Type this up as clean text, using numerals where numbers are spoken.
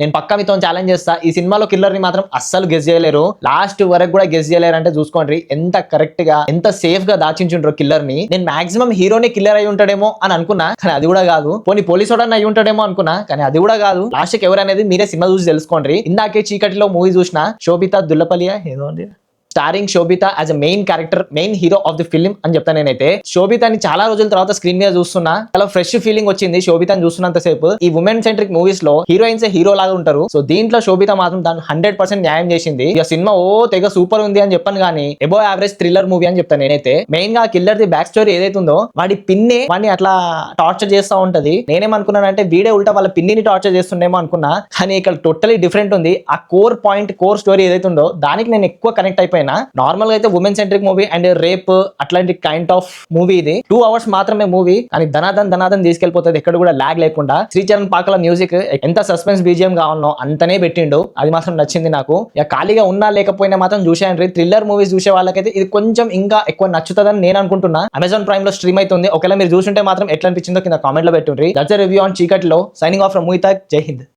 నేను పక్కా మీతో ఛాలెంజ్ చేస్తా, ఈ సినిమాలో కిల్లర్ ని మాత్రం అస్సలు గెస్ చేయలేరు, లాస్ట్ వరకు కూడా గెస్ చేయలేరు. అంటే చూసుకోండి ఎంత కరెక్ట్ గా ఎంత సేఫ్ గా దాచించుండ్రో కిల్లర్ ని. నేను మాక్సిమం హీరోనే కిల్లర్ అయి ఉంటాడేమో అని అనుకున్నా, కానీ అది కూడా కాదు. పోనీ పోలీసు వాడని అయి ఉంటాడేమో అనుకున్నా, కానీ అది కూడా కాదు. లాస్ట్ కి ఎవరనేది మీరే సినిమా చూసి తెలుసుకోండి. ఇందాకే చీకటిలో మూవీ చూసిన, శోభితా దుల్లపల్లియా ఏదో ఉంది, starring Sobhita as a main character, main hero of the film అని చెప్తాను నేనైతే. శోభితని చాలా రోజుల తర్వాత స్క్రీన్ మీద చూస్తున్నా, చాలా ఫ్రెష్ ఫీలింగ్ వచ్చింది శోభితని చూస్తున్నంత సేపు. ఈ ఉమెన్ సెంట్రిక్ మూవీస్ లో హీరోయిన్స్ హీరో లాగా ఉంటారు, సో దీంట్లో శోభిత మాత్రం దాన్ని 100% న్యాయం చేసింది. ఇక సినిమా తెగ సూపర్ ఉంది అని చెప్పాను, కానీ ఎబో యావరేజ్ థ్రిల్లర్ మూవీ అని చెప్తాను నేనైతే. మెయిన్ గా కిల్లర్ ది బ్యాక్ స్టోరీ ఏదైతే ఉందో, వాడి పిన్నే వాడిని అట్లా టార్చర్ చేస్తా ఉంటది. నేనేమనుకున్నానంటే వీడే ఉల్టా వాళ్ళ పిన్నిని టార్చర్ చేస్తుండేమో అనుకున్నా, కానీ ఇక్కడ టోటలీ డిఫరెంట్ ఉంది. ఆ కోర్ పాయింట్, కోర్ స్టోరీ ఏదైతే ఉందో దానికి నేను ఎక్కువ కనెక్ట్ అయిపోయినా. నార్మల్ గా అయితే women centric movie and rape అట్లాంటి కైండ్ ఆఫ్ మూవీ ఇది. 2 hours మాత్రమే మూవీ, కానీ ధనాదన్ తీసుకెళ్లిపోతుంది, ఎక్కడ కూడా లాగ్ లేకుండా. శ్రీచరణ్ పాకల మ్యూజిక్ ఎంత సస్పెన్స్ బీజిఎం కావాలనో అంతనే పెట్టిండు, అది మాత్రం నచ్చింది నాకు. ఇక ఖాళీగా ఉన్నా లేకపోయినా మాత్రం చూసేయండి. థ్రిల్లర్ మూవీస్ చూసే వాళ్ళకైతే ఇది కొంచెం ఇంకా ఎక్కువ నచ్చుతుందని నేను అనుకుంటున్నా. అమెజాన్ ప్రైమ్ లో స్ట్రీమ్ అవుతుంది, ఒకవేళ మీరు చూసుంటే మాత్రం ఎట్లా అనిపించిందో కింద కామెంట్ లో పెట్టుండ్రి. దట్స్ ద రివ్యూ ఆన్ చీకటిలో. Signing off from movie talk. జై హింద్.